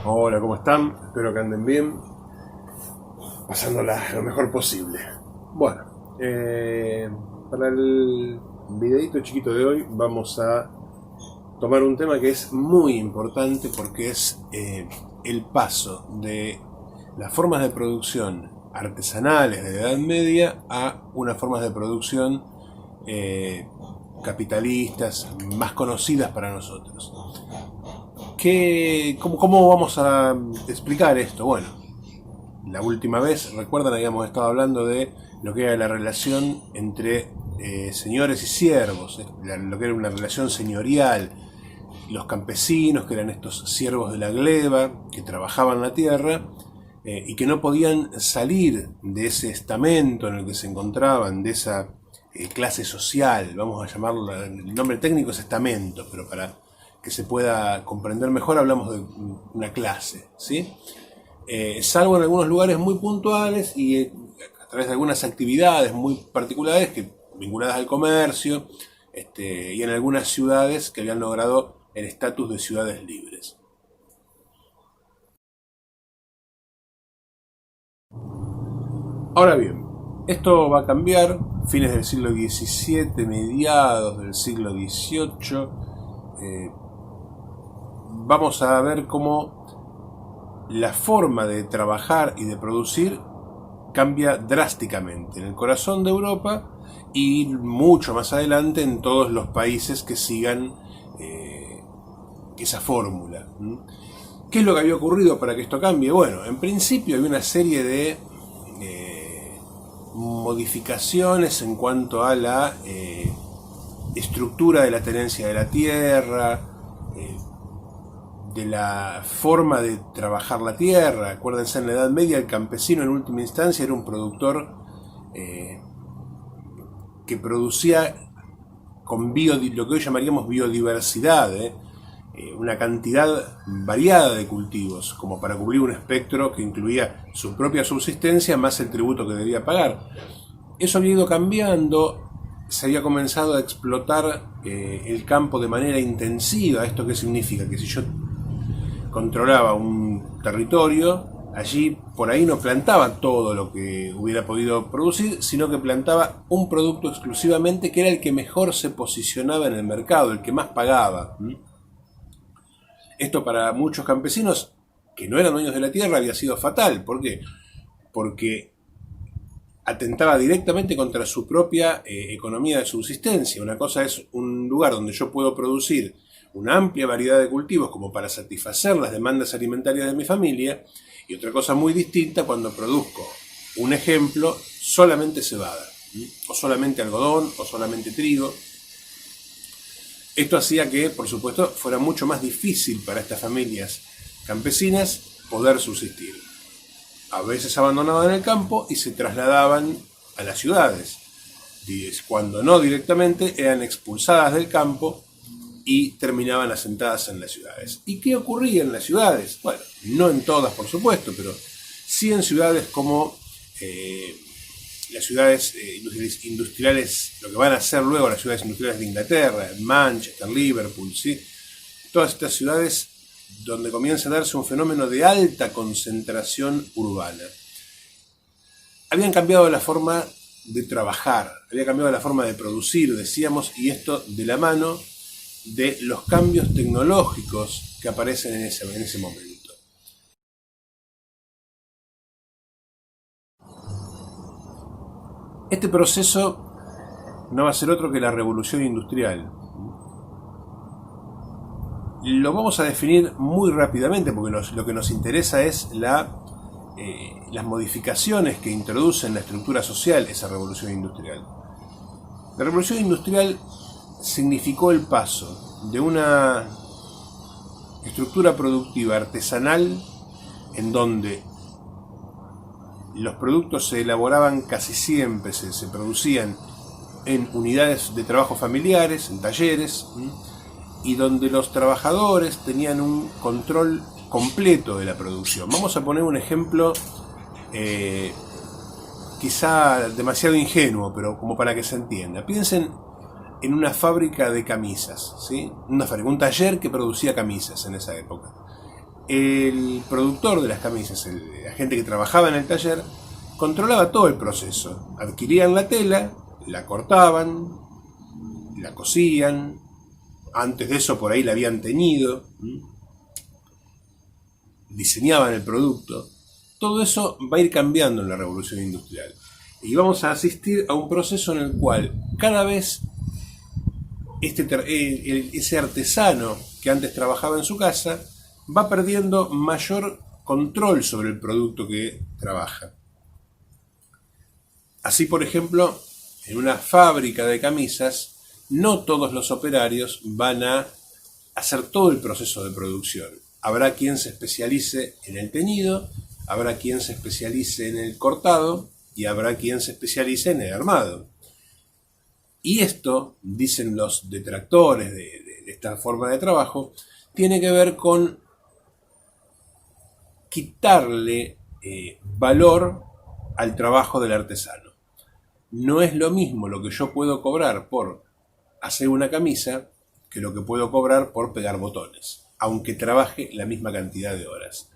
Hola, ¿cómo están? Espero que anden bien, pasándola lo mejor posible. Bueno, para el videito chiquito de hoy vamos a tomar un tema que es muy importante porque es el paso de las formas de producción artesanales de la Edad Media a unas formas de producción eh, capitalistas más conocidas para nosotros. ¿Cómo vamos a explicar esto? Bueno, la última vez, recuerdan, habíamos estado hablando de lo que era la relación entre señores y siervos, lo que era una relación señorial, los campesinos, que eran estos siervos de la gleba, que trabajaban la tierra, y que no podían salir de ese estamento en el que se encontraban, de esa clase social, vamos a llamarlo, el nombre técnico es estamento, pero para que se pueda comprender mejor hablamos de una clase, ¿sí? Salvo en algunos lugares muy puntuales y a través de algunas actividades muy particulares vinculadas al comercio, y en algunas ciudades que habían logrado el estatus de ciudades libres. Ahora bien, esto va a cambiar fines del siglo XVII, mediados del siglo XVIII. Vamos a ver cómo la forma de trabajar y de producir cambia drásticamente en el corazón de Europa y mucho más adelante en todos los países que sigan esa fórmula. ¿Qué es lo que había ocurrido para que esto cambie? Bueno, en principio había una serie de modificaciones en cuanto a la estructura de la tenencia de la tierra, de la forma de trabajar la tierra. Acuérdense, en la Edad Media el campesino en última instancia era un productor que producía con lo que hoy llamaríamos biodiversidad, una cantidad variada de cultivos, como para cubrir un espectro que incluía su propia subsistencia más el tributo que debía pagar. Eso había ido cambiando, se había comenzado a explotar el campo de manera intensiva. ¿Esto qué significa? Que si yo controlaba un territorio, allí por ahí no plantaba todo lo que hubiera podido producir, sino que plantaba un producto exclusivamente que era el que mejor se posicionaba en el mercado, el que más pagaba. Esto para muchos campesinos que no eran dueños de la tierra había sido fatal. ¿Por qué? Porque atentaba directamente contra su propia economía de subsistencia. Una cosa es un lugar donde yo puedo producir una amplia variedad de cultivos como para satisfacer las demandas alimentarias de mi familia, y otra cosa muy distinta cuando produzco, un ejemplo, solamente cebada, o solamente algodón, o solamente trigo. Esto hacía que, por supuesto, fuera mucho más difícil para estas familias campesinas poder subsistir. A veces abandonaban el campo y se trasladaban a las ciudades. Cuando no directamente, eran expulsadas del campo y terminaban asentadas en las ciudades. ¿Y qué ocurría en las ciudades? Bueno, no en todas, por supuesto, pero sí en ciudades como las ciudades industriales, lo que van a ser luego las ciudades industriales de Inglaterra, Manchester, Liverpool, ¿sí? Todas estas ciudades donde comienza a darse un fenómeno de alta concentración urbana. Habían cambiado la forma de trabajar, había cambiado la forma de producir, decíamos, y esto de la mano de los cambios tecnológicos que aparecen en ese momento. Este proceso no va a ser otro que la revolución industrial. Lo vamos a definir muy rápidamente porque lo que nos interesa es las modificaciones que introduce en la estructura social esa revolución industrial. La revolución industrial significó el paso de una estructura productiva artesanal en donde los productos se elaboraban casi siempre, se producían en unidades de trabajo familiares, en talleres, y donde los trabajadores tenían un control completo de la producción. Vamos a poner un ejemplo quizá demasiado ingenuo, pero como para que se entienda. Piensen en una fábrica de camisas, ¿sí? Un taller que producía camisas en esa época. el productor de las camisas, la gente que trabajaba en el taller, controlaba todo el proceso. Adquirían la tela, la cortaban, la cosían, antes de eso por ahí la habían teñido, diseñaban el producto. Todo eso va a ir cambiando en la revolución industrial. Y vamos a asistir a un proceso en el cual cada vez ese artesano que antes trabajaba en su casa va perdiendo mayor control sobre el producto que trabaja. Así, por ejemplo, en una fábrica de camisas, no todos los operarios van a hacer todo el proceso de producción. Habrá quien se especialice en el teñido, habrá quien se especialice en el cortado y habrá quien se especialice en el armado. Y esto, dicen los detractores de esta forma de trabajo, tiene que ver con quitarle valor al trabajo del artesano. No es lo mismo lo que yo puedo cobrar por hacer una camisa que lo que puedo cobrar por pegar botones, aunque trabaje la misma cantidad de horas.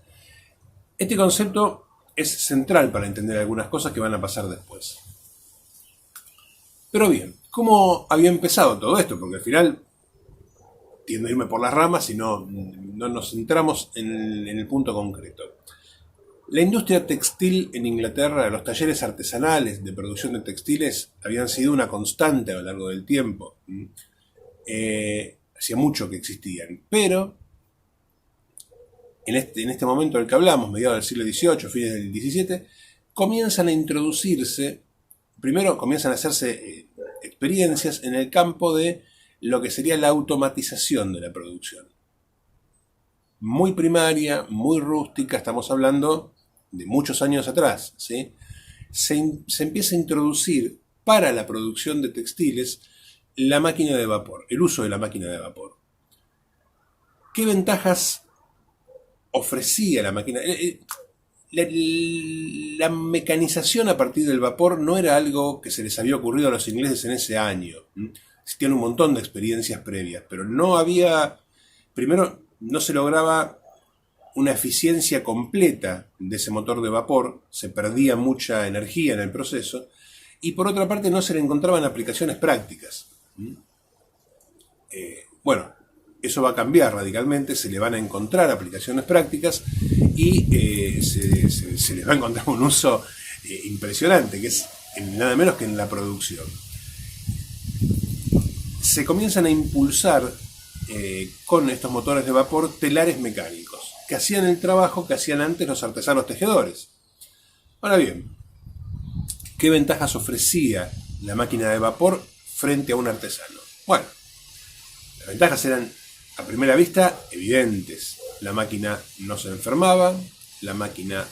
Este concepto es central para entender algunas cosas que van a pasar después. Pero bien, ¿cómo había empezado todo esto? Porque al final tiendo a irme por las ramas y no nos centramos en el punto concreto. La industria textil en Inglaterra, los talleres artesanales de producción de textiles habían sido una constante a lo largo del tiempo. Hacía mucho que existían, pero en este momento del que hablamos, mediados del siglo XVIII, fines del XVII, comienzan a introducirse, primero comienzan a hacerse experiencias en el campo de lo que sería la automatización de la producción. Muy primaria, muy rústica, estamos hablando de muchos años atrás, ¿sí? Se empieza a introducir para la producción de textiles la máquina de vapor, el uso de la máquina de vapor. ¿Qué ventajas ofrecía la máquina? La mecanización a partir del vapor no era algo que se les había ocurrido a los ingleses en ese año. Existían un montón de experiencias previas, pero no había, primero, no se lograba una eficiencia completa de ese motor de vapor, se perdía mucha energía en el proceso, y por otra parte no se le encontraban aplicaciones prácticas. Bueno, eso va a cambiar radicalmente, se le van a encontrar aplicaciones prácticas y se les va a encontrar un uso impresionante, que es nada menos que en la producción. Se comienzan a impulsar con estos motores de vapor telares mecánicos, que hacían el trabajo que hacían antes los artesanos tejedores. Ahora bien, ¿qué ventajas ofrecía la máquina de vapor frente a un artesano? Bueno, las ventajas eran a primera vista evidentes. La máquina no se enfermaba, la máquina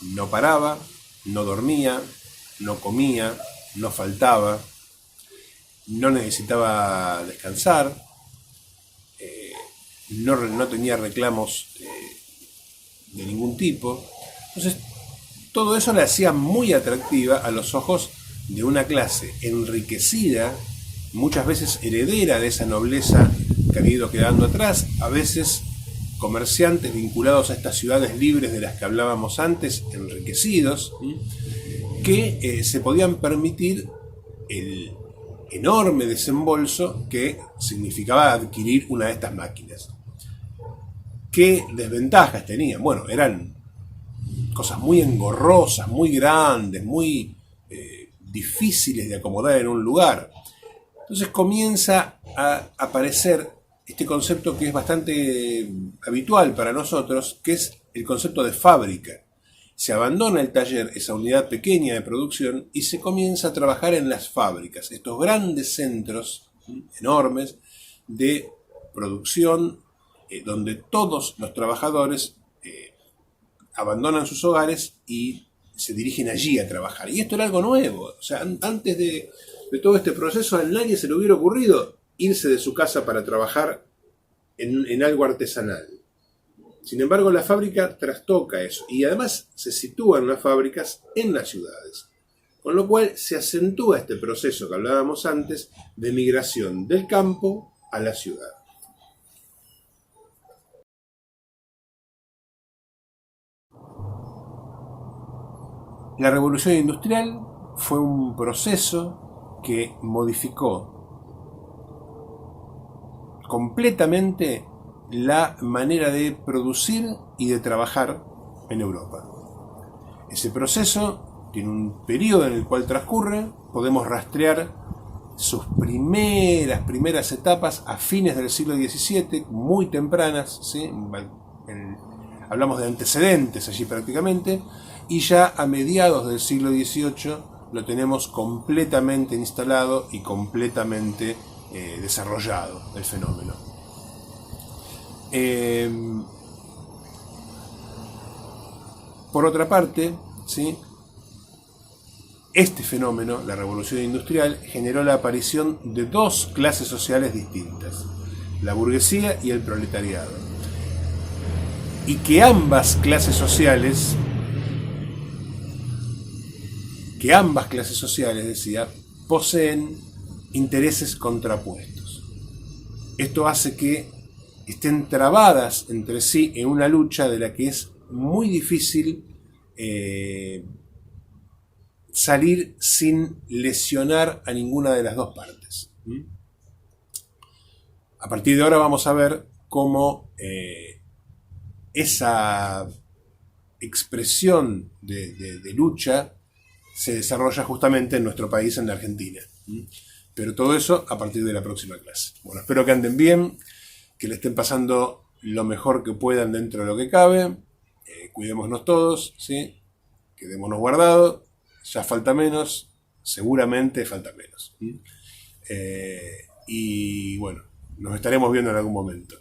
no paraba, no dormía, no comía, no faltaba, no necesitaba descansar, no tenía reclamos de ningún tipo. Entonces, todo eso la hacía muy atractiva a los ojos de una clase enriquecida, muchas veces heredera de esa nobleza que había ido quedando atrás, a veces comerciantes vinculados a estas ciudades libres de las que hablábamos antes, enriquecidos, que se podían permitir el enorme desembolso que significaba adquirir una de estas máquinas. ¿Qué desventajas tenían? Bueno, eran cosas muy engorrosas, muy grandes, muy difíciles de acomodar en un lugar. Entonces comienza a aparecer este concepto que es bastante habitual para nosotros, que es el concepto de fábrica. Se abandona el taller, esa unidad pequeña de producción, y se comienza a trabajar en las fábricas, estos grandes centros enormes de producción, donde todos los trabajadores abandonan sus hogares y se dirigen allí a trabajar. Y esto era algo nuevo. O sea, antes de todo este proceso a nadie se le hubiera ocurrido irse de su casa para trabajar en algo artesanal. Sin embargo, la fábrica trastoca eso y además se sitúan las fábricas en las ciudades. Con lo cual se acentúa este proceso que hablábamos antes de migración del campo a la ciudad. La revolución industrial fue un proceso que modificó completamente la manera de producir y de trabajar en Europa. Ese proceso tiene un periodo en el cual transcurre, podemos rastrear sus primeras etapas a fines del siglo XVII, muy tempranas, ¿sí? Hablamos de antecedentes allí prácticamente, y ya a mediados del siglo XVIII lo tenemos completamente instalado y completamente desarrollado el fenómeno. Por otra parte, ¿sí? Este fenómeno, la revolución industrial, generó la aparición de dos clases sociales distintas, la burguesía y el proletariado. Y que ambas clases sociales, decía, poseen intereses contrapuestos. Esto hace que estén trabadas entre sí en una lucha de la que es muy difícil salir sin lesionar a ninguna de las dos partes. A partir de ahora vamos a ver cómo esa expresión de lucha se desarrolla justamente en nuestro país, en la Argentina. Pero todo eso a partir de la próxima clase. Bueno, espero que anden bien, que le estén pasando lo mejor que puedan dentro de lo que cabe. Cuidémonos todos, ¿sí? Quedémonos guardados. Ya falta menos, seguramente falta menos. Y bueno, nos estaremos viendo en algún momento.